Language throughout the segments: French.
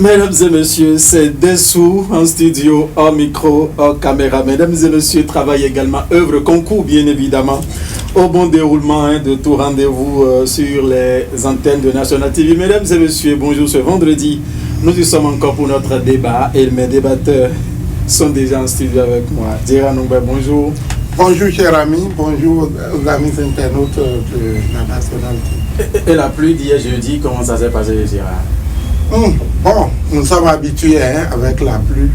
Mesdames et messieurs, c'est Dessous en studio, en micro, en caméra. Mesdames et messieurs, travail également, œuvre, concours bien évidemment, au bon déroulement de tout rendez-vous sur les antennes de National TV. Mesdames et messieurs, bonjour ce vendredi. Nous y sommes encore pour notre débat et mes débatteurs sont déjà en studio avec moi. Gérard Nongbe, bonjour. Bonjour chers amis, bonjour aux amis internautes de la National TV. Et la pluie d'hier jeudi, comment ça s'est passé, Gérard? Bon, nous sommes habitués avec la pluie.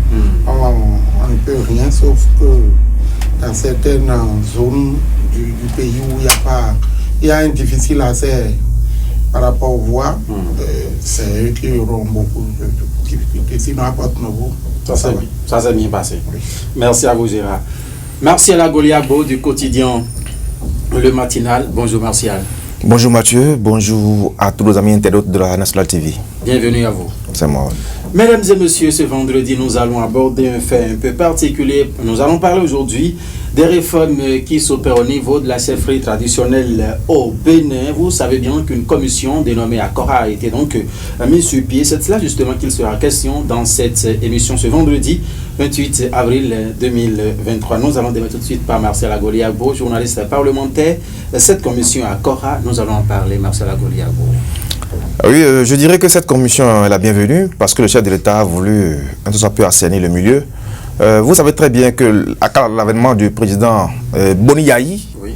On ne peut rien, sauf que dans certaines zones du pays où il y a un difficile accès par rapport aux voies, c'est eux qui auront beaucoup de difficultés. Sinon, à Porte-Novo, ça s'est bien passé. Oui. Merci à vous, Gérard. Martial Goliabo du quotidien Le Matinal. Bonjour, Martial. Bonjour Mathieu, bonjour à tous nos amis internautes de la National TV. Bienvenue à vous. C'est moi. Mesdames et messieurs, ce vendredi, nous allons aborder un fait un peu particulier. Nous allons parler aujourd'hui des réformes qui s'opèrent au niveau de la chefferie traditionnelle au Bénin. Vous savez bien qu'une commission dénommée Akora a été donc mise sur pied. C'est cela justement qu'il sera question dans cette émission ce vendredi 28 avril 2023. Nous allons démarrer tout de suite par Martial Goliabo, journaliste parlementaire. Cette commission Akora, nous allons en parler. Martial Goliabo. Oui, je dirais que cette commission est la bienvenue parce que le chef de l'État a voulu un tout peu assainir le milieu. Vous savez très bien que à l'avènement du président Boni Yayi, Oui.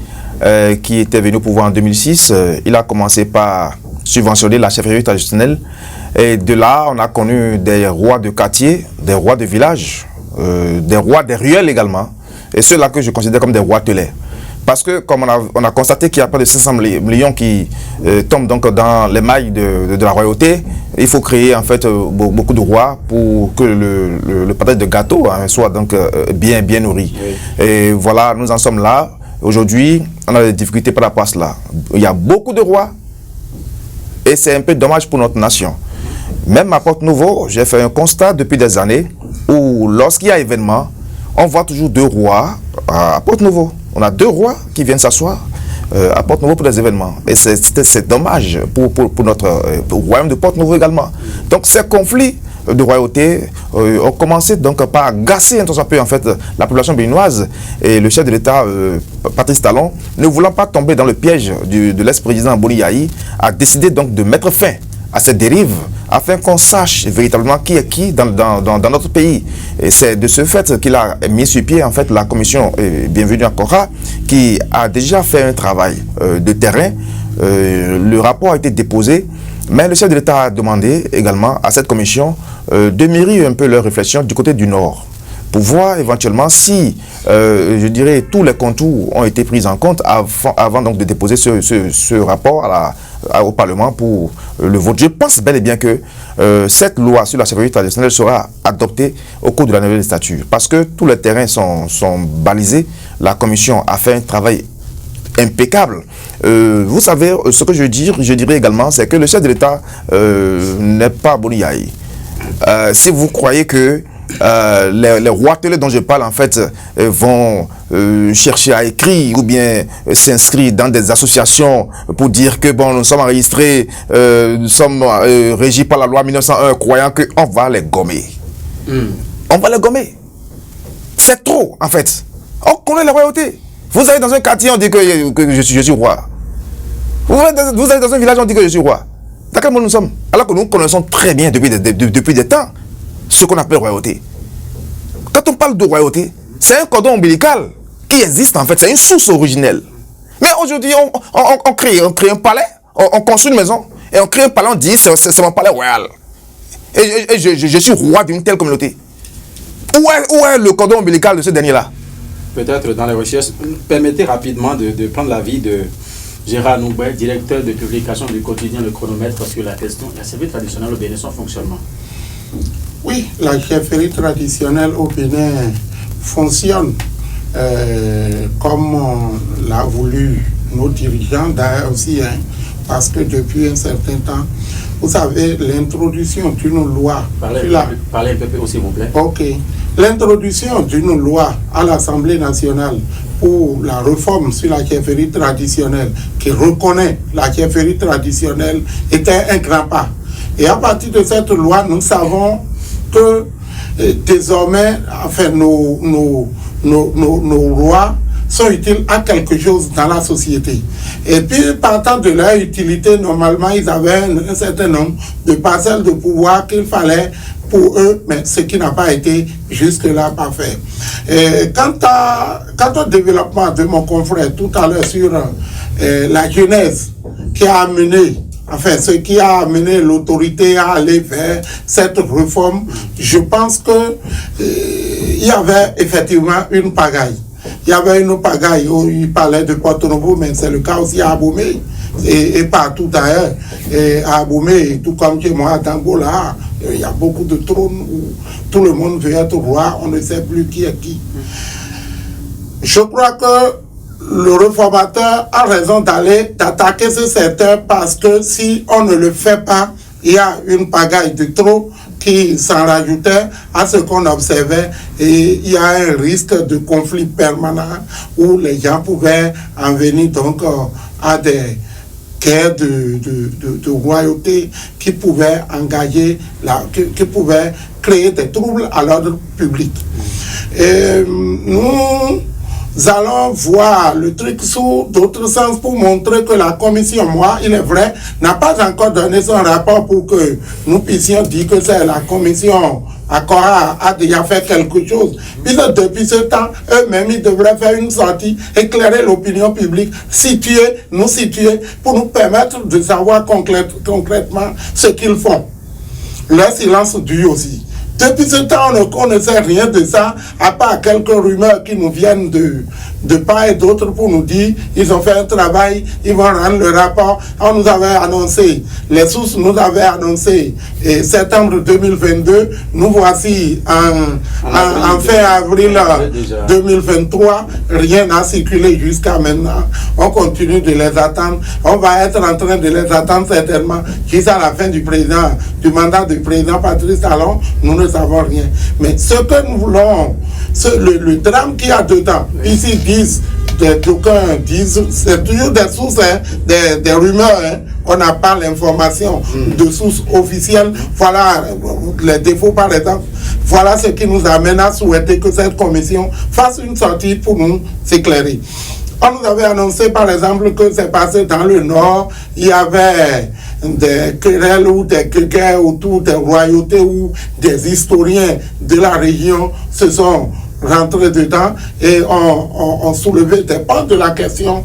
Qui était venu au pouvoir en 2006, il a commencé par subventionner la chefferie traditionnelle. Et de là, on a connu des rois de quartier, des rois de village, des rois des ruelles également. Et ceux-là que je considère comme des rois telets. Parce que, comme on a constaté qu'il y a près de 500 millions qui tombent donc dans les mailles de la royauté, il faut créer en fait beaucoup de rois pour que le partage de gâteau soit donc bien nourri. Oui. Et voilà, nous en sommes là. Aujourd'hui, on a des difficultés par rapport à cela. Il y a beaucoup de rois et c'est un peu dommage pour notre nation. Même à Porte-Novo, j'ai fait un constat depuis des années où lorsqu'il y a événement, on voit toujours deux rois à Porte-Novo. On a deux rois qui viennent s'asseoir à Porte-Novo pour des événements. Et c'est dommage pour notre royaume de Porte-Novo également. Donc ces conflits de royauté ont commencé donc par gasser un peu en fait la population béninoise. Et le chef de l'État, Patrice Talon, ne voulant pas tomber dans le piège de l'ex-président Boni Yayi, a décidé donc de mettre fin à cette dérive afin qu'on sache véritablement qui est qui dans notre pays. Et c'est de ce fait qu'il a mis sur pied en fait la commission Bienvenue à Akora qui a déjà fait un travail de terrain. Le rapport a été déposé, mais le chef de l'État a demandé également à cette commission de mûrir un peu leur réflexion du côté du Nord, pour voir éventuellement si, je dirais, tous les contours ont été pris en compte avant donc de déposer ce rapport au Parlement pour le vote. Je pense bel et bien que cette loi sur la chefferie traditionnelle sera adoptée au cours de la nouvelle législature, parce que tous les terrains sont balisés. La commission a fait un travail impeccable. Vous savez, ce que je dirais également, c'est que le chef de l'État n'est pas Boni Yayi. Si vous croyez que les rois télé dont je parle en fait vont chercher à écrire ou bien s'inscrire dans des associations pour dire que bon, nous sommes enregistrés, nous sommes régis par la loi 1901, croyant qu'on va les gommer. On va les gommer. C'est trop en fait. On connaît la royauté. Vous allez dans un quartier, on dit que je suis roi. Vous allez dans un village, on dit que je suis roi. Dans quel monde nous sommes? Alors que nous connaissons très bien depuis des temps ce qu'on appelle royauté. Quand on parle de royauté, c'est un cordon ombilical qui existe en fait, c'est une source originelle. Mais aujourd'hui, on crée un palais, on construit une maison, et on crée un palais, on dit c'est mon palais royal. Et je suis roi d'une telle communauté. Où est le cordon ombilical de ce dernier-là? Peut-être dans les recherches. Permettez rapidement de prendre l'avis de Gérard Nongbe, directeur de publication du quotidien Le Chronomètre, sur la question de la chefferie traditionnelle au Bénin, son fonctionnement. Oui, la chefferie traditionnelle au Bénin fonctionne comme l'a voulu nos dirigeants, d'ailleurs aussi, parce que depuis un certain temps, vous savez, l'introduction d'une loi... Parlez un peu s'il vous plaît. Ok. L'introduction d'une loi à l'Assemblée nationale pour la réforme sur la chefferie traditionnelle, qui reconnaît la chefferie traditionnelle, était un grand pas. Et à partir de cette loi, nous savons que désormais, enfin, nos lois sont utiles à quelque chose dans la société. Et puis, partant de leur utilité, normalement, ils avaient un certain nombre de parcelles de pouvoir qu'il fallait pour eux, mais ce qui n'a pas été jusque-là parfait. Et quant au développement de mon confrère tout à l'heure sur la genèse qui a amené, enfin, ce qui a amené l'autorité à aller vers cette réforme, je pense que il y avait effectivement une pagaille. Il y avait une pagaille où il parlait de Porto-Novo, mais c'est le cas aussi à Abomey et partout ailleurs. Et à Abomey, tout comme chez moi, à Tangola, il y a beaucoup de trônes où tout le monde veut être roi, on ne sait plus qui est qui. Je crois que le réformateur a raison d'attaquer ce secteur parce que si on ne le fait pas, il y a une pagaille de trop qui s'en rajoutait à ce qu'on observait et il y a un risque de conflit permanent où les gens pouvaient en venir donc à des guerres de royauté qui pouvaient engager, qui pouvaient créer des troubles à l'ordre public. Et nous allons voir le truc sous d'autres sens pour montrer que la commission, moi, il est vrai, n'a pas encore donné son rapport pour que nous puissions dire que c'est la commission Akora a déjà fait quelque chose. Puis depuis ce temps, eux-mêmes, ils devraient faire une sortie, éclairer l'opinion publique, nous situer, pour nous permettre de savoir concrètement ce qu'ils font. Leur silence dure aussi. Depuis ce temps, on ne sait rien de ça, à part quelques rumeurs qui nous viennent de part et d'autre pour nous dire ils ont fait un travail, ils vont rendre le rapport. On nous avait annoncé, les sources nous avaient annoncé septembre 2022, nous voici en fin avril 2023, rien n'a circulé jusqu'à maintenant. On continue de les attendre, on va être en train de les attendre certainement jusqu'à la fin du mandat du président Patrice Talon, nous ne savons rien. Mais ce que nous voulons, le drame qu'il y a dedans, ici d'aucuns disent, c'est toujours des sources, des rumeurs, on n'a pas l'information de sources officielles. Voilà les défauts par exemple. Voilà ce qui nous amène à souhaiter que cette commission fasse une sortie pour nous éclairer. On nous avait annoncé par exemple que c'est passé dans le Nord, il y avait des querelles ou des guerres autour des royautés où des historiens de la région se sont rentrés dedans et ont soulevé des points de la question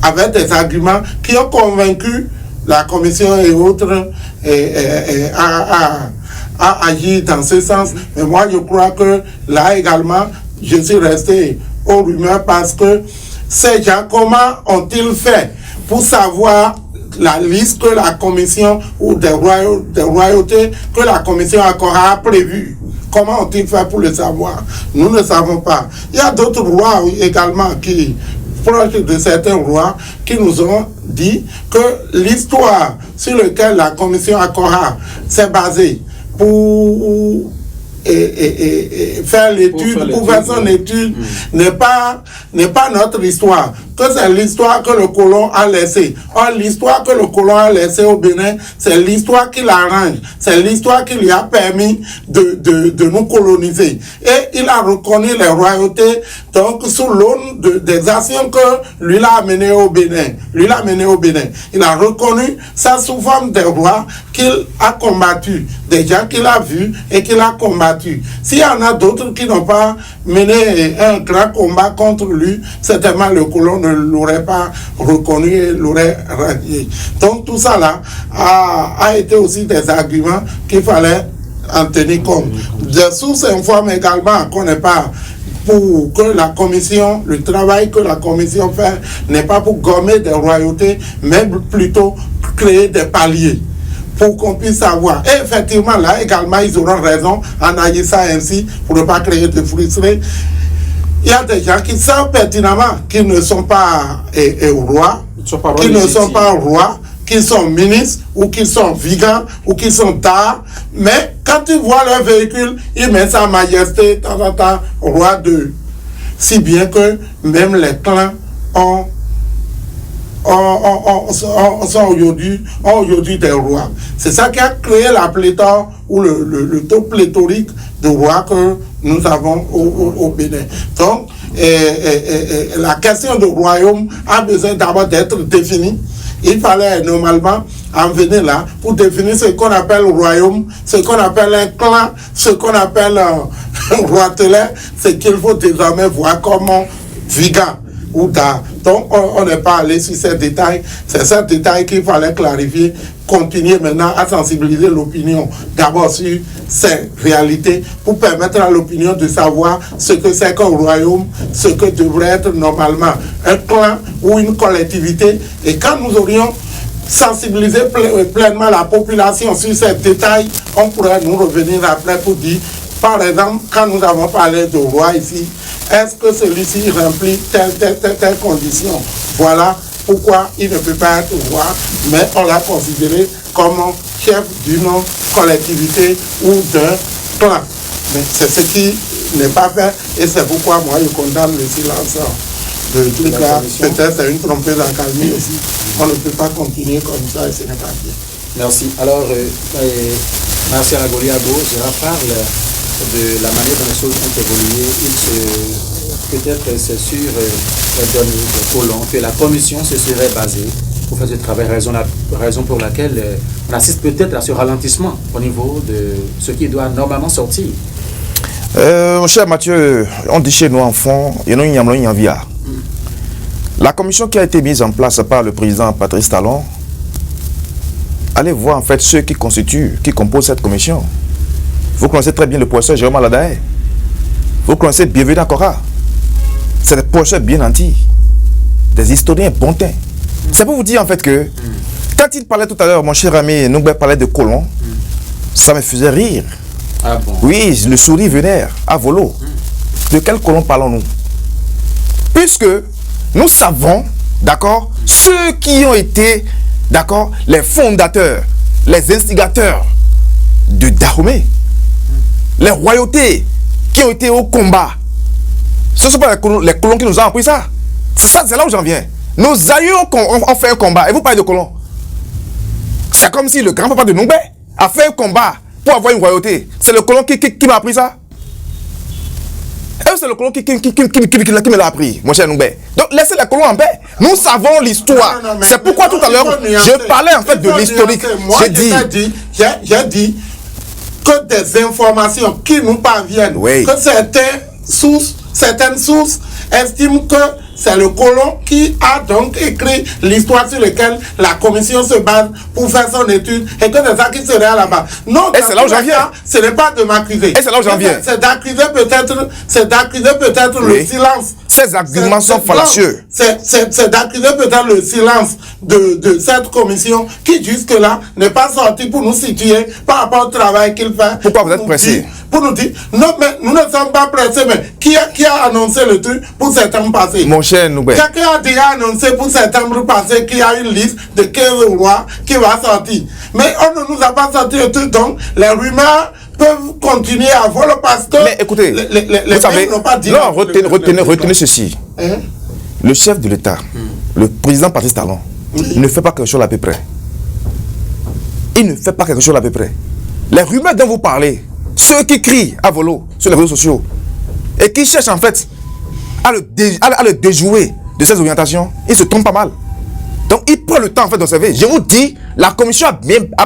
avec des arguments qui ont convaincu la commission et autres à agir dans ce sens. Mais moi je crois que là également, je suis resté aux rumeurs parce que ces gens, comment ont-ils fait pour savoir la liste que la commission ou des royautés que la commission Akora a prévue? Comment ont-ils fait pour le savoir? Nous ne savons pas. Il y a d'autres rois également qui, proches de certains rois, qui nous ont dit que l'histoire sur laquelle la commission Akora s'est basée pour faire l'étude, pour faire son étude, n'est pas notre histoire, que c'est l'histoire que le colon a laissée. Or, l'histoire que le colon a laissée au Bénin, c'est l'histoire qui l'arrange, c'est l'histoire qui lui a permis de nous coloniser. Et il a reconnu les royautés, donc sous l'aune des actions que lui l'a amené au Bénin. Il a reconnu ça sous forme des rois qu'il a combattu, des gens qu'il a vus et qu'il a combattu. S'il y en a d'autres qui n'ont pas mené un grand combat contre lui, certainement le colon ne l'aurait pas reconnu et l'aurait radié. Donc tout ça là a été aussi des arguments qu'il fallait en tenir compte. Des sources informent également qu'on n'est pas pour que la commission, le travail que la commission fait n'est pas pour gommer des royautés, mais plutôt créer des paliers pour qu'on puisse savoir. Et effectivement, là également, ils auront raison en agissant ainsi pour ne pas créer de frustrés. Il y a des gens qui savent pertinemment qu'ils ne sont pas rois, qu'ils sont ministres, ou qu'ils sont vigants, ou qu'ils sont tard, mais quand ils voient leur véhicule, ils mettent sa majesté, de temps en temps, roi d'eux. Si bien que même les clans ont sont aujourd'hui des rois. C'est ça qui a créé la pléthore ou le taux pléthorique de rois que nous avons au Bénin. Donc, la question du royaume a besoin d'abord d'être définie. Il fallait normalement en venir là pour définir ce qu'on appelle le royaume, ce qu'on appelle un clan, ce qu'on appelle un roitelet, ce qu'il faut désormais voir comme viga ou da. Donc on n'est pas allé sur ces détails. C'est ces détails qu'il fallait clarifier, continuer maintenant à sensibiliser l'opinion d'abord sur ces réalités pour permettre à l'opinion de savoir ce que c'est qu'un royaume, ce que devrait être normalement un clan ou une collectivité. Et quand nous aurions sensibilisé pleinement la population sur ces détails, on pourrait nous revenir après pour dire, par exemple, quand nous avons parlé de roi ici, est-ce que celui-ci remplit telle condition? Voilà pourquoi il ne peut pas être roi, mais on l'a considéré comme chef d'une collectivité ou d'un clan. Mais c'est ce qui n'est pas fait et c'est pourquoi moi je condamne le silence de truc là. Peut-être c'est une trompeuse en calmie aussi. On ne peut pas continuer comme ça et ce n'est pas bien. Merci. Alors, Martial Agoliabo, je parle de la manière dont les choses ont évolué. Peut-être c'est sur les données de colons que la commission se serait basée pour faire ce travail, raison pour laquelle on assiste peut-être à ce ralentissement au niveau de ce qui doit normalement sortir. Mon cher Mathieu, on dit chez nous en fond, il y a une envie. La commission qui a été mise en place par le président Patrice Talon, allez voir en fait ceux qui composent cette commission. Vous connaissez très bien le professeur Jérôme Aladae. Vous connaissez Bienvenue Cora. C'est des professeurs bien nantis, des historiens bontins. C'est pour vous dire en fait que, quand il parlait tout à l'heure, mon cher ami Noubé parlait de colons, ça me faisait rire. Ah bon? Oui, le sourire venait à volo. De quel colon parlons-nous? Puisque nous savons, d'accord, ceux qui ont été, d'accord, les fondateurs, les instigateurs de Dahomey, les royautés qui ont été au combat. Ce ne sont pas les colons qui nous ont appris ça. C'est là où j'en viens. Nos aïeux ont fait un combat. Et vous parlez de colons. C'est comme si le grand-papa de Noumbé a fait un combat pour avoir une royauté. C'est le colon qui m'a appris ça. Et c'est le colon qui me l'a appris, mon cher Noumbé. Donc laissez les colons en paix. Nous savons l'histoire. C'est pourquoi tout à l'heure, je parlais en fait de l'historique. J'ai dit que des informations qui nous parviennent, oui, que certaines sources estiment que c'est le colon qui a donc écrit l'histoire sur laquelle la commission se base pour faire son étude et que c'est ça qui serait à la base. Non, et c'est là où j'en viens. Ce n'est pas de m'accuser. Et c'est là où j'en viens. C'est d'accuser peut-être oui, le silence. Ces arguments sont fallacieux. C'est d'accuser peut-être le silence de cette commission qui jusque-là n'est pas sortie pour nous situer par rapport au travail qu'il fait. Pourquoi vous êtes pressé? Pour nous dire, non, mais nous ne sommes pas pressés, mais qui a annoncé le truc pour septembre passé? Mon cher Noubé. Quelqu'un a déjà annoncé pour septembre passé qu'il y a une liste de 15 rois qui va sortir. Mais on ne nous a pas sorti le truc, donc les rumeurs peuvent continuer à voler parce que mais écoutez, vous savez, n'ont pas dit. Non, retenez ceci. Hein? Le chef de l'État, le président Patrice Talon, ne fait pas quelque chose à peu près. Il ne fait pas quelque chose à peu près. Les rumeurs dont vous parlez, ceux qui crient à volo sur les réseaux sociaux et qui cherchent en fait à le déjouer de ces orientations, ils se trompent pas mal. Donc il prend le temps en fait d'observer. Je vous dis, la commission a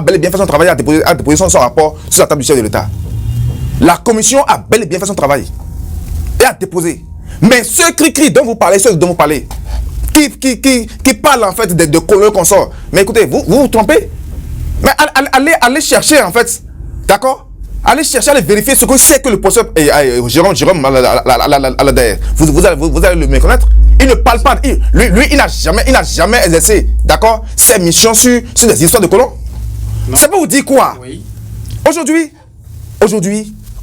bel et bien fait son travail, a déposé son rapport sur la table du chef de l'État. La commission a bel et bien fait son travail et a déposé. Mais ceux qui dont vous parlez, qui parlent en fait de colons qu'on sort. Mais écoutez, vous trompez. Mais allez chercher en fait, d'accord? Allez chercher, allez vérifier ce que c'est que le professeur Jérôme Aladae. Vous allez le méconnaître. Il ne parle pas. Lui, il n'a jamais exercé, d'accord, ses missions sur des histoires de colons. C'est pour vous dire quoi? Oui. Aujourd'hui,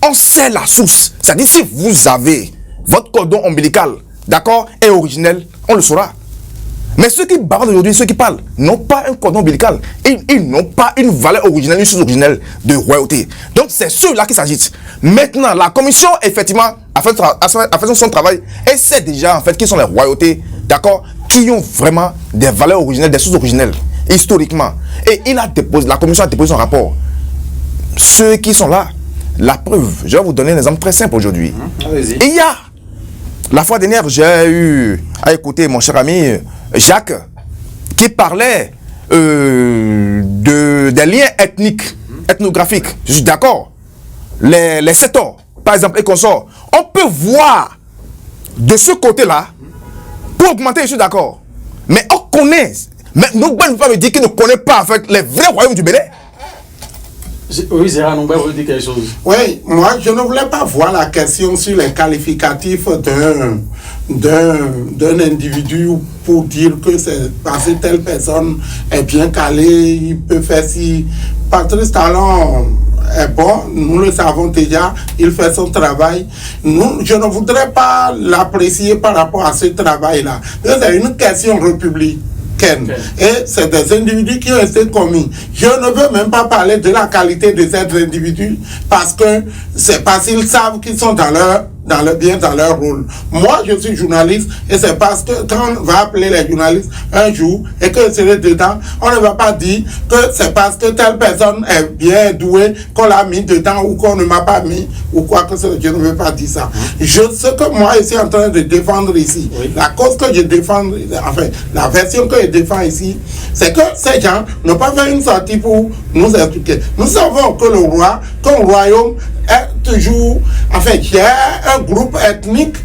on sait la source. C'est-à-dire, si vous avez votre cordon ombilical, d'accord, est originel, on le saura. Mais ceux qui parlent aujourd'hui, ceux qui parlent, n'ont pas un cordon ombilical. Ils n'ont pas une valeur originelle, une source originelle de royauté. Donc c'est ceux-là qui s'agitent. Maintenant, la commission, effectivement, a fait son travail et sait déjà, en fait, qui sont les royautés, d'accord, qui ont vraiment des valeurs originelles, des sources originelles, historiquement. Et la commission a déposé son rapport. Ceux qui sont là, la preuve, je vais vous donner un exemple très simple aujourd'hui. Et il y a, la fois dernière, j'ai eu à écouter mon cher ami Jacques, qui parlait des liens ethniques, ethnographiques. Je suis d'accord. Les secteurs, par exemple, et consorts, on peut voir de ce côté-là, pour augmenter, je suis d'accord. Mais on connaît, mais nous ne pouvons pas me dire qu'il ne connaît pas en fait, les vrais royaumes du Bénin. Oui, Gérard Nomba veut dire quelque chose. Oui, moi je ne voulais pas voir la question sur les qualificatifs d'un individu pour dire que c'est parce que telle personne est bien calée, il peut faire si. Patrice Talon est bon, nous le savons déjà, il fait son travail. Je ne voudrais pas l'apprécier par rapport à ce travail-là. C'est une question républicaine. Et c'est des individus qui ont été commis. Je ne veux même pas parler de la qualité de ces individus parce que c'est parce qu'ils savent qu'ils sont dans leur rôle. Moi, je suis journaliste et c'est parce que quand on va appeler les journalistes un jour et que je serai dedans, on ne va pas dire que c'est parce que telle personne est bien douée qu'on l'a mis dedans ou qu'on ne m'a pas mis ou quoi que ce soit. Je ne veux pas dire ça. Ce que moi je suis en train de défendre ici, la cause que je défends, enfin, la version que je défends ici, c'est que ces gens n'ont pas fait une sortie pour nous expliquer. Nous savons que le royaume est toujours, enfin, il y a un groupe ethnique,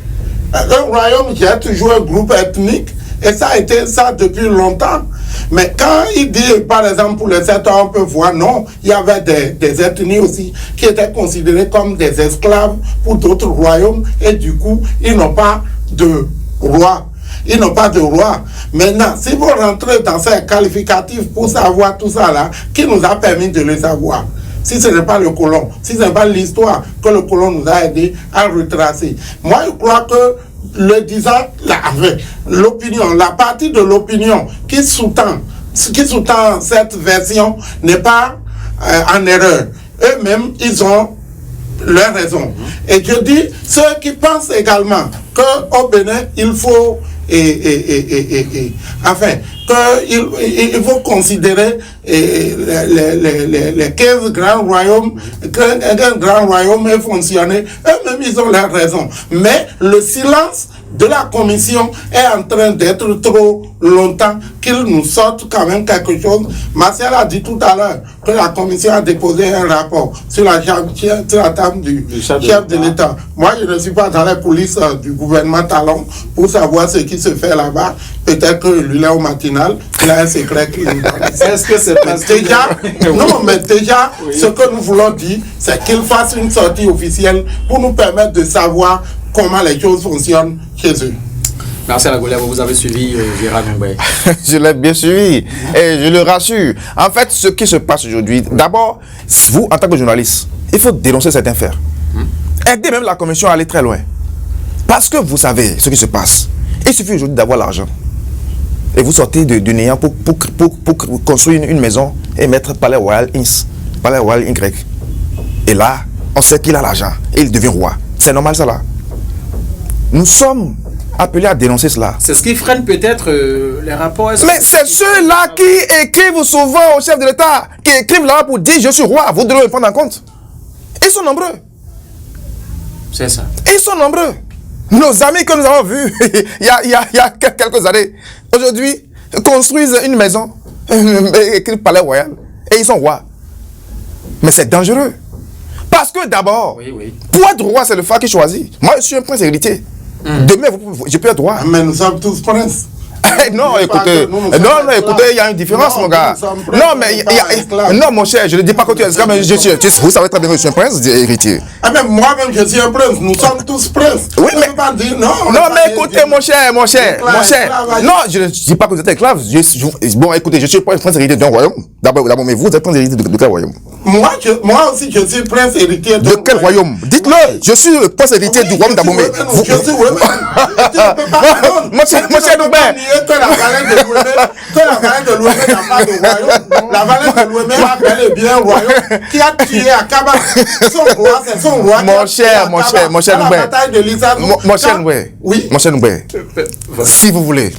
un royaume qui a toujours un groupe ethnique, et ça a été ça depuis longtemps. Mais quand il dit, par exemple, pour les secteurs, on peut voir, non, il y avait des ethnies aussi qui étaient considérées comme des esclaves pour d'autres royaumes, et du coup, ils n'ont pas de roi. Ils n'ont pas de roi. Maintenant, si vous rentrez dans ces qualificatifs pour savoir tout ça là, qui nous a permis de le savoir? Si ce n'est pas le colon, si ce n'est pas l'histoire que le colon nous a aidé à retracer. Moi, je crois que le disant, l'opinion, la partie de l'opinion qui sous-tend cette version n'est pas en erreur. Eux-mêmes, ils ont leur raison. Et je dis, ceux qui pensent également qu'au Bénin, il faut enfin, qu'il faut considérer les 15 grands royaumes, qu'un grand royaume ait fonctionné, eux-mêmes ils ont leur raison. Mais le silence de la commission est en train d'être trop longtemps qu'il nous sorte quand même quelque chose. Martial a dit tout à l'heure que la commission a déposé un rapport sur la table du chef de l'État. Moi, je ne suis pas dans les coulisses du gouvernement Talon pour savoir ce qui se fait là-bas. Peut-être que lui, là, au matinal, il a un secret qui nous donne. Est-ce que c'est parce que... Non, mais déjà, ce que nous voulons dire, c'est qu'il fasse une sortie officielle pour nous permettre de savoir comment les choses fonctionnent chez eux. Merci à la Goulia, vous avez suivi Gérard Nomba. Je l'ai bien suivi et je le rassure. En fait, ce qui se passe aujourd'hui, d'abord, vous, en tant que journaliste, il faut dénoncer certains faits. Aider même la commission à aller très loin. Parce que vous savez ce qui se passe. Il suffit aujourd'hui d'avoir l'argent. Et vous sortez du néant pour construire une maison et mettre Palais Royal X, Palais Royal Y. Et là, on sait qu'il a l'argent et il devient roi. C'est normal ça là. Nous sommes appelés à dénoncer cela. C'est ce qui freine peut-être les rapports. Mais c'est ceux-là qui écrivent souvent au chef de l'État, qui écrivent là pour dire je suis roi, vous devez le prendre en compte. Ils sont nombreux. C'est ça. Ils sont nombreux. Nos amis que nous avons vus il y a quelques années, aujourd'hui, construisent une maison, écrivent Palais Royal, et ils sont rois. Mais c'est dangereux. Parce que d'abord, pour être roi, c'est le phare qui choisit. Moi, je suis un prince héritier. Demain, je peux être roi. Mais nous sommes tous princes. Non, écoutez, il y a une différence, mon gars. Non, mais non, mon cher, je ne dis pas que tu es esclave, mais vous savez très bien que je suis un prince héritier. Ah, mais moi-même, je suis un prince. Nous sommes tous princes. Oui, mais pas dire non. Non, mais écoutez, mon cher. Non, je ne dis pas que vous êtes esclave. Bon, écoutez, je suis prince héritier d'un royaume. D'abord, mais vous êtes prince héritier de quel royaume? Moi aussi, je suis prince héritier de quel royaume? Dites-le. Je suis le prince héritier du royaume d'Abomey. Je suis mon cher Noubert. Que la vallée de Louémé n'a pas de royaume. La vallée de Louémé a bel et bien un royaume qui a tué Akaba. Son roi, c'est son roi. Mon cher Noubert. La bataille de l'Issatou. Mon cher Noubert. Oui. Mon cher Noubert. Si vous voulez,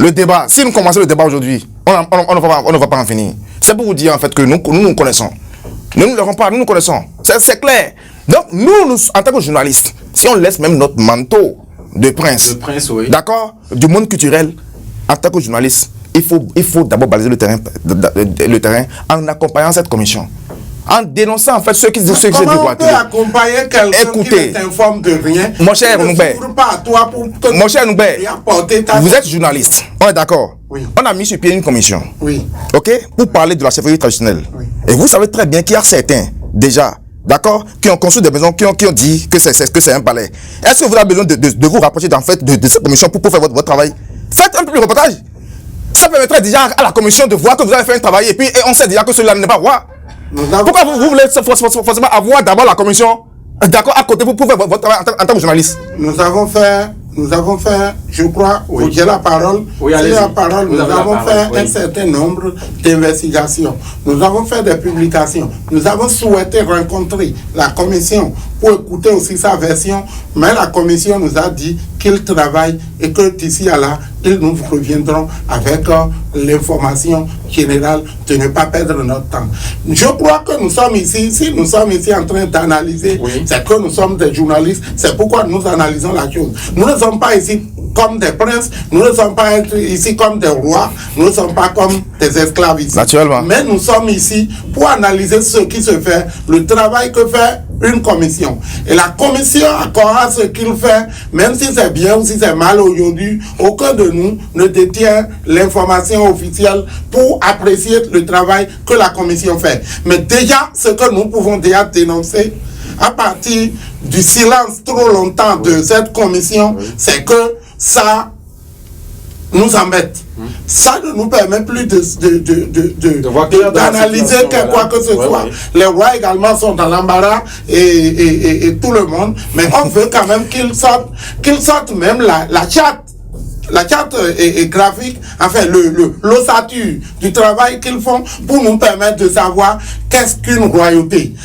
Le débat, si nous commençons le débat aujourd'hui, on ne va pas en finir. C'est pour vous dire en fait que nous connaissons. Nous ne l'aurons pas, nous connaissons. C'est clair. Donc nous, en tant que journalistes, si on laisse même notre manteau de prince, oui. D'accord, du monde culturel, en tant que journaliste, il faut d'abord baliser le terrain en accompagnant cette commission. En dénonçant en fait ceux qui disent comment on peut accompagner quelqu'un qui ne t'informe de rien? Mon cher Noubert, mon cher Noubert, vous êtes journaliste, on est d'accord? Oui. On a mis sur pied une commission, oui, ok, pour parler de la chefferie traditionnelle. Oui. Et vous savez très bien qu'il y a certains, déjà, d'accord, qui ont construit des maisons, qui ont dit que c'est un palais. Est-ce que vous avez besoin de vous rapprocher en fait de cette commission pour faire votre travail? Faites un peu de reportage. Ça permettrait déjà à la commission de voir que vous avez fait un travail et puis on sait déjà que celui-là n'est pas roi. Pourquoi vous voulez forcément avoir d'abord la commission d'accord à côté pour faire votre travail en tant que journaliste? Nous avons fait, je crois, oui. J'ai la parole. Oui, nous avons fait un certain nombre d'investigations. Nous avons fait des publications. Nous avons souhaité rencontrer la commission pour écouter aussi sa version. Mais la commission nous a dit qu'il travaille et que d'ici à là, ils nous reviendront avec l'information générale de ne pas perdre notre temps. Je crois que nous sommes ici, si nous sommes ici en train d'analyser, oui. C'est que nous sommes des journalistes, c'est pourquoi nous analysons la chose. Nous ne sommes pas ici comme des princes, nous ne sommes pas ici comme des rois, nous ne sommes pas comme des esclaves ici. Naturellement. Mais nous sommes ici pour analyser ce qui se fait, le travail que fait une commission. Et la commission accordera ce qu'il fait, même si c'est bien ou si c'est mal aujourd'hui, aucun de nous ne détient l'information officielle pour apprécier le travail que la commission fait. Mais déjà, ce que nous pouvons déjà dénoncer, à partir du silence trop longtemps de cette commission, c'est que ça nous embête. Ça ne nous permet plus d'analyser quoi que ce soit. Les rois également sont dans l'embarras et tout le monde, mais on veut quand même qu'ils sortent même la charte. La charte est graphique, enfin l'ossature du travail qu'ils font pour nous permettre de savoir qu'est-ce qu'une royauté,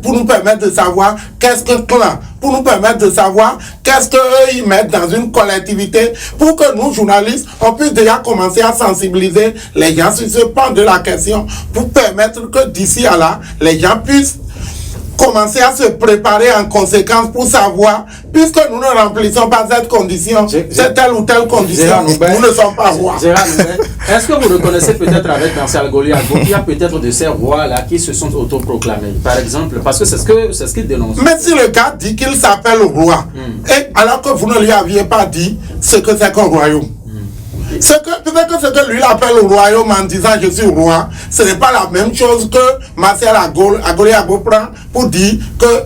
pour nous permettre de savoir qu'est-ce qu'un clan, pour nous permettre de savoir qu'est-ce qu'eux ils mettent dans une collectivité, pour que nous journalistes on puisse déjà commencer à sensibiliser les gens sur ce pan de la question, pour permettre que d'ici à là les gens puissent commencer à se préparer en conséquence pour savoir, puisque nous ne remplissons pas cette condition, c'est telle ou telle condition, nous ne sommes pas rois. Est-ce que vous reconnaissez peut-être avec Marcel Goliago qu'il y a peut-être de ces rois-là qui se sont autoproclamés, par exemple, parce que c'est ce qu'il dénonce. Mais si le gars dit qu'il s'appelle roi, et alors que vous ne lui aviez pas dit ce que c'est qu'un royaume, peut-être que ce que lui appelle le royaume en disant je suis roi, ce n'est pas la même chose que Marcel Goliago prend pour dire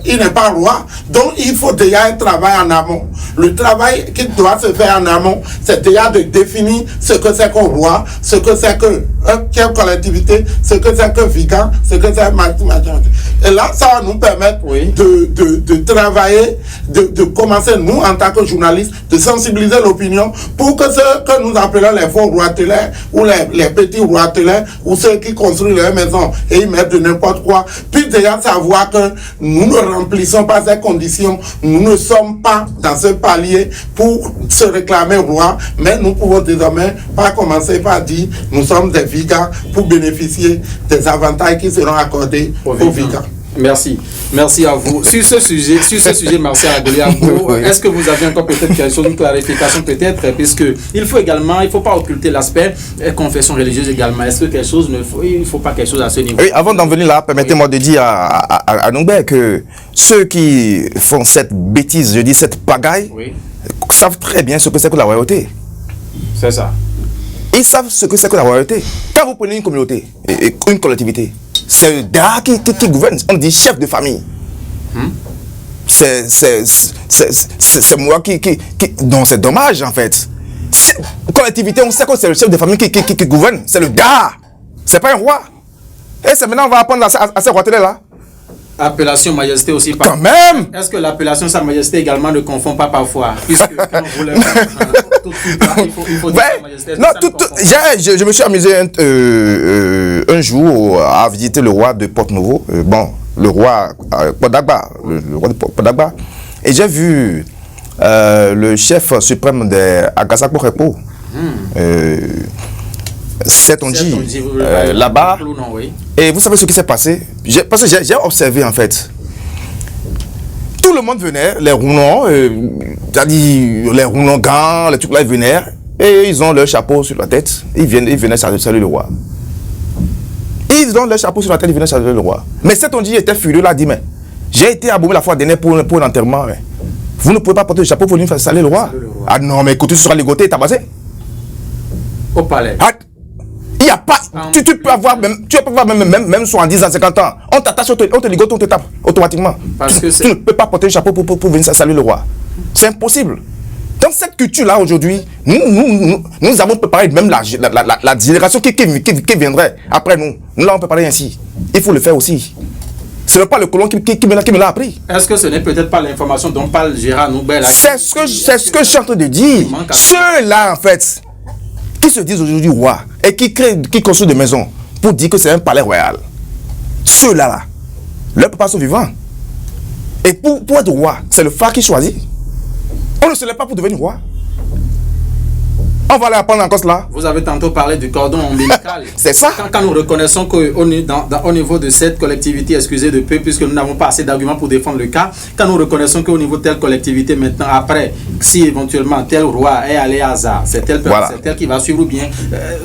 qu'il n'est pas roi. Donc il faut déjà un travail en amont. Le travail qui doit se faire en amont, c'est déjà de définir ce que c'est qu'un roi, ce que c'est que quelle collectivité, ce que c'est que Vigan, ce que c'est majorité. Et là, ça va nous permettre de travailler, de commencer, nous, en tant que journalistes, de sensibiliser l'opinion pour que ce que nous appelons les faux roitelets ou les petits roitelets ou ceux qui construisent leur maison et ils mettent de n'importe quoi, puissent déjà savoir que nous ne remplissons pas ces conditions, nous ne sommes pas dans ce palier pour se réclamer roi, mais nous pouvons désormais pas commencer par dire nous sommes des Vigas pour bénéficier des avantages qui seront accordés aux Vigas. Merci. Merci à vous. Sur ce sujet, Marcel Goliago, est-ce que vous avez encore peut-être quelque chose, une clarification peut-être, puisque il faut pas occulter l'aspect confession religieuse également. Est-ce que quelque chose il ne faut pas quelque chose à ce niveau? Oui, avant d'en venir là, permettez-moi de dire à Noubert que ceux qui font cette bêtise, je dis cette pagaille, savent très bien ce que c'est que la royauté. C'est ça. Ils savent ce que c'est que la royauté. Quand vous prenez une communauté, une collectivité, c'est le DA qui gouverne. On dit chef de famille. C'est moi qui... Non, c'est dommage en fait. Collectivité, on sait que c'est le chef de famille qui gouverne. C'est le DA. C'est pas un roi. Et c'est maintenant on va apprendre à ces rois-là. Appellation majesté aussi. Quand même. Est-ce que l'appellation sa majesté également ne confond pas parfois? Puisque quand on voulait tout de suite, il faut dire sa majesté. Non, je me suis amusé un jour à visiter le roi de Porte-Nouveau. Le roi Podagba. Le roi de Podagba. Et j'ai vu le chef suprême des Agasapo Repo. Setonji, là-bas. Et vous savez ce qui s'est passé? Parce que j'ai observé en fait. Tout le monde venait, les Roulons, c'est-à-dire les Roulons gants, les trucs là, ils venaient, et ils ont leur chapeau sur la tête, ils venaient saluer le roi. Ils ont leur chapeau sur la tête, ils venaient saluer le roi. Mais Setonji était furieux, là, dit, mais j'ai été à Boumé la fois dernière pour l'enterrement, mais vous ne pouvez pas porter le chapeau pour venir saluer le roi. Ah non, mais écoutez, ce sera ligoté et tabassé. Au palais. Ah, il n'y a pas, tu peux avoir même 70 ans, 50 ans, on t'attache, on te ligote, on te tape automatiquement. Tu ne peux pas porter le chapeau pour venir saluer le roi. C'est impossible. Dans cette culture-là, aujourd'hui, nous avons préparé même la génération qui viendrait après nous. Nous l'avons préparé ainsi. Il faut le faire aussi. Ce n'est pas le colon qui me l'a appris. Est-ce que ce n'est peut-être pas l'information dont parle Gérard Noubel? C'est ce que je suis en train de dire. Ceux-là, en fait, qui se disent aujourd'hui rois et qui construisent des maisons pour dire que c'est un palais royal. Ceux-là, leurs papas sont vivants. Et pour être roi, c'est le phare qui choisit. On ne se lève pas pour devenir roi. On va aller apprendre encore cela. Vous avez tantôt parlé du cordon ombilical. C'est ça. Quand nous reconnaissons qu'au niveau de cette collectivité, excusez de peu, puisque nous n'avons pas assez d'arguments pour défendre le cas, quand nous reconnaissons qu'au niveau de telle collectivité, maintenant, après, si éventuellement tel roi est allé à hasard, c'est tel qui va suivre bien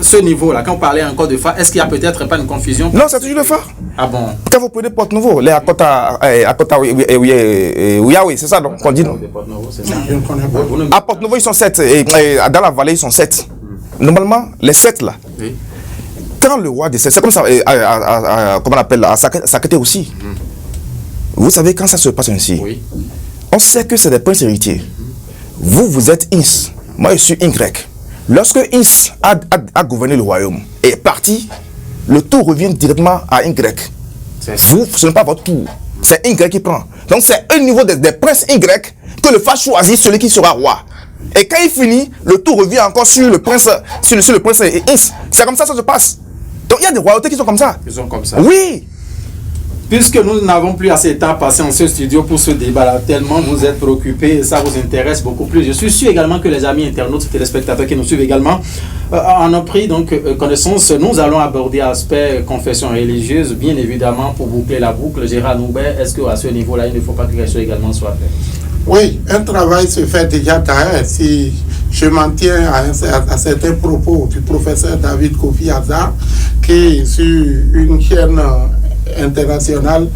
ce niveau-là. Quand on parlait encore de phare, est-ce qu'il n'y a peut-être pas une confusion? Non, c'est toujours le phare. Ah bon? Quand vous prenez Porte-Nouveau, les Akota, oui, c'est ça donc qu'on dit, non? À Porte-Nouveau, ils sont 7, et dans la vallée, ils sont 7. Normalement, les 7 là, oui. Quand le roi décède, c'est comme ça, comment on appelle, à Sakété aussi. Vous savez, quand ça se passe ainsi, oui. On sait que c'est des princes héritiers. Vous êtes Ins, moi je suis Y. Lorsque Ins a gouverné le royaume et est parti, le tour revient directement à Y. Ce n'est pas votre tour, c'est Y qui prend. Donc c'est au niveau des princes Y que le phare choisit celui qui sera roi. Et quand il finit, le tour revient encore sur le prince, sur le prince Ins. C'est comme ça que ça se passe. Donc il y a des royautés qui sont comme ça. Ils sont comme ça. Oui. Puisque nous n'avons plus assez de temps passé en ce studio pour ce débat-là, tellement vous êtes préoccupés et ça vous intéresse beaucoup plus. Je suis sûr également que les amis internautes, téléspectateurs qui nous suivent également, en ont pris donc connaissance. Nous allons aborder l'aspect confession religieuse, bien évidemment, pour boucler la boucle. Gérard Noubel, est-ce qu'à ce niveau-là, il ne faut pas que quelque chose également soit fait? Oui, un travail se fait déjà derrière. Si je m'en tiens à certains propos du professeur David Kofi Azar, qui sur une chaîne internationale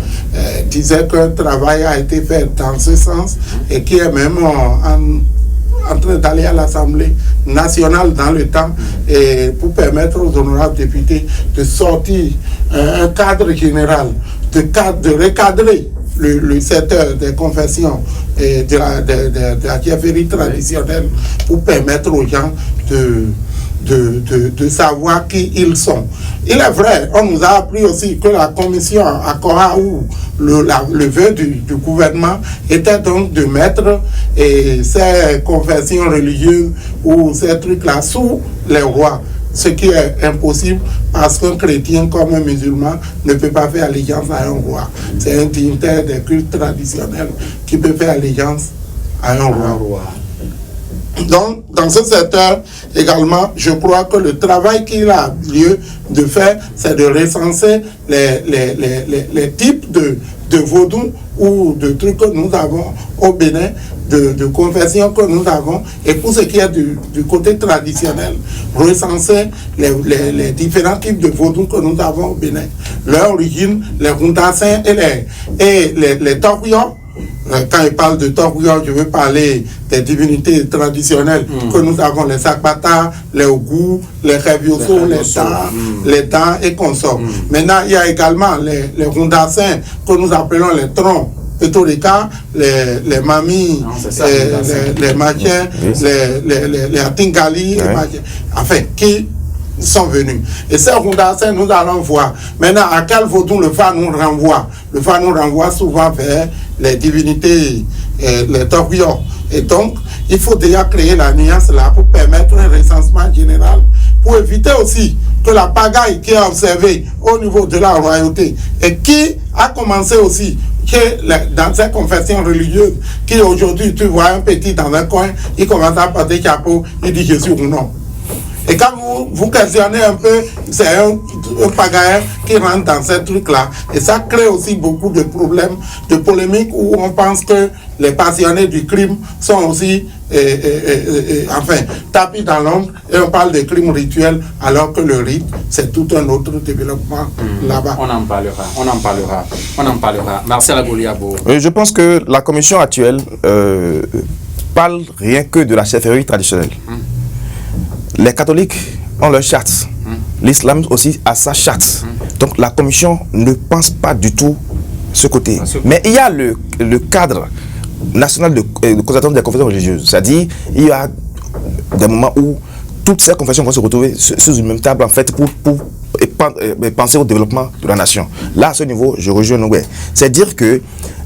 disait qu'un travail a été fait dans ce sens et qui est même en train d'aller à l'Assemblée nationale dans le temps et pour permettre aux honorables députés de sortir un cadre général, de recadrer le secteur des confessions et de la chefferie traditionnelle pour permettre aux gens de savoir qui ils sont. Il est vrai, on nous a appris aussi que la commission à Koraou, le vœu du gouvernement était donc de mettre ces confessions religieuses ou ces trucs-là sous les rois. Ce qui est impossible parce qu'un chrétien comme un musulman ne peut pas faire allégeance à un roi. C'est un dignitaire des cultes traditionnels qui peut faire allégeance à un roi. Donc, dans ce secteur également, je crois que le travail qu'il a lieu de faire, c'est de recenser les types de vaudou ou de trucs que nous avons au Bénin, de confessions que nous avons, et pour ce qui est du côté traditionnel, recenser les différents types de vaudou que nous avons au Bénin, leur origine, les Rundassins et les Torions. Quand il parle de Torions, je veux parler des divinités traditionnelles que nous avons, les Sakbata, les Ogou, les Revioso, les dents et consorts. Maintenant, il y a également les Rundassins que nous appelons les troncs. Les mamies, les machins, les atingali, enfin, qui sont venus. Et ces Rundassins, nous allons voir. Maintenant, à quel vaudou le phare nous renvoie? Le phare nous renvoie souvent vers les divinités, les Torions. Et donc, il faut déjà créer la nuance là pour permettre un recensement général, pour éviter aussi que la pagaille qui est observée au niveau de la royauté et qui a commencé aussi dans ces confessions religieuses, qui aujourd'hui, tu vois un petit dans un coin, il commence à porter chapeau, il dit je suis ou non. Et quand vous questionnez un peu, c'est un pagaille qui rentre dans ce truc-là. Et ça crée aussi beaucoup de problèmes, de polémiques où on pense que les passionnés du crime sont aussi, tapis dans l'ombre et on parle de crimes rituels alors que le rite, c'est tout un autre développement là-bas. On en parlera. Marcel Agoliabo. Je pense que la commission actuelle parle rien que de la chefferie traditionnelle. Les catholiques ont leur charte. L'islam aussi a sa charte. Donc la commission ne pense pas du tout ce côté. Mais il y a le cadre national de concertation des confessions religieuses. C'est-à-dire, il y a des moments où toutes ces confessions vont se retrouver sur une même table en fait pour penser au développement de la nation. Là, à ce niveau, je rejoins Noué. C'est-à-dire que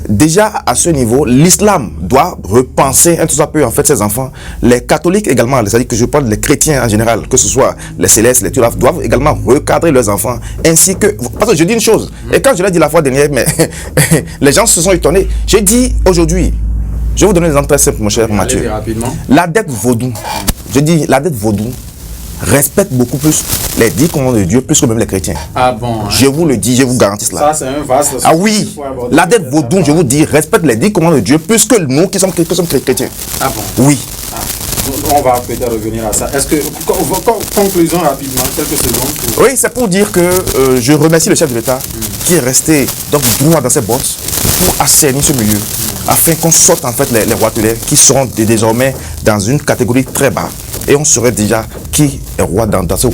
déjà à ce niveau, l'islam doit repenser un tout peu en fait ses enfants. Les catholiques également, c'est-à-dire que je parle des chrétiens en général, que ce soit les célestes, les turafs, doivent également recadrer leurs enfants. Ainsi que, parce que je dis une chose, et quand je l'ai dit la fois dernière, mais les gens se sont étonnés. J'ai dit aujourd'hui, je vais vous donner des exemples très simples, mon cher Mathieu. La dette vaudou, je dis la dette vaudou respecte beaucoup plus les 10 commandements de Dieu, plus que même les chrétiens. Ah bon? Je vous le dis, je vous garantis cela. Ça, c'est un vaste. Ah oui, la dette vaudou, je vous dis, respecte les 10 commandements de Dieu, plus que nous qui sommes chrétiens. Ah bon? Oui. On va peut-être revenir à ça. Est-ce que, conclusion rapidement, quelques secondes. Oui, c'est pour dire que je remercie le chef de l'État qui est resté donc droit dans ses bottes pour assainir ce milieu, afin qu'on sorte en fait les roitelets qui seront désormais dans une catégorie très bas. Et on saurait déjà qui est roi dans ce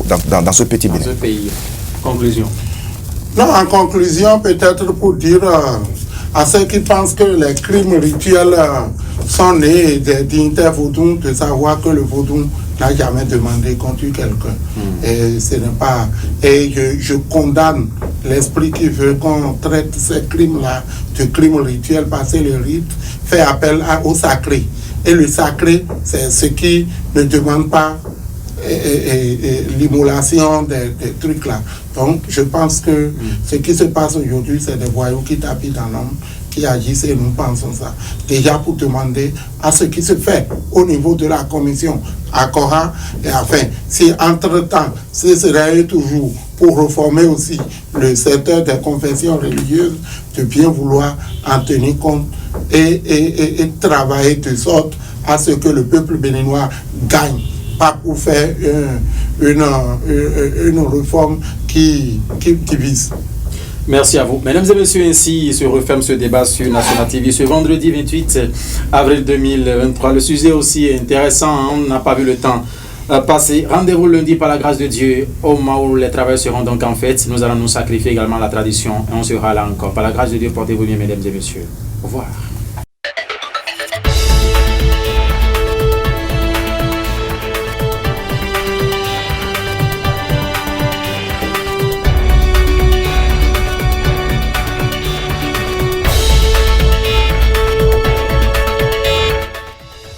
petit Bénin. Dans ce pays. Conclusion. Non, en conclusion, peut-être pour dire à ceux qui pensent que les crimes rituels sont nés des dignitaires vaudous, de savoir que le vaudou n'a jamais demandé qu'on tue quelqu'un. Et ce n'est pas. Et je condamne l'esprit qui veut qu'on traite ces crimes-là de crimes rituels, parce que le rite fait appel au sacré. Et le sacré, c'est ce qui ne demande pas l'immolation des trucs là. Donc je pense que ce qui se passe aujourd'hui, c'est des voyous qui tapent dans l'homme, qui agissent, et nous pensons ça. Déjà pour demander à ce qui se fait au niveau de la commission à Cora, et enfin, si entre-temps, ce serait toujours pour reformer aussi le secteur des confessions religieuses, de bien vouloir en tenir compte et travailler de sorte à ce que le peuple béninois gagne, pas pour faire une réforme qui vise. Merci à vous. Mesdames et messieurs, ainsi se referme ce débat sur National TV ce vendredi 28 avril 2023. Le sujet aussi est intéressant, on n'a pas vu le temps passer. Rendez-vous lundi par la grâce de Dieu, au moment où les travailleurs seront donc en fête. Nous allons nous sacrifier également à la tradition et on sera là encore. Par la grâce de Dieu, portez-vous bien, mesdames et messieurs. Au revoir.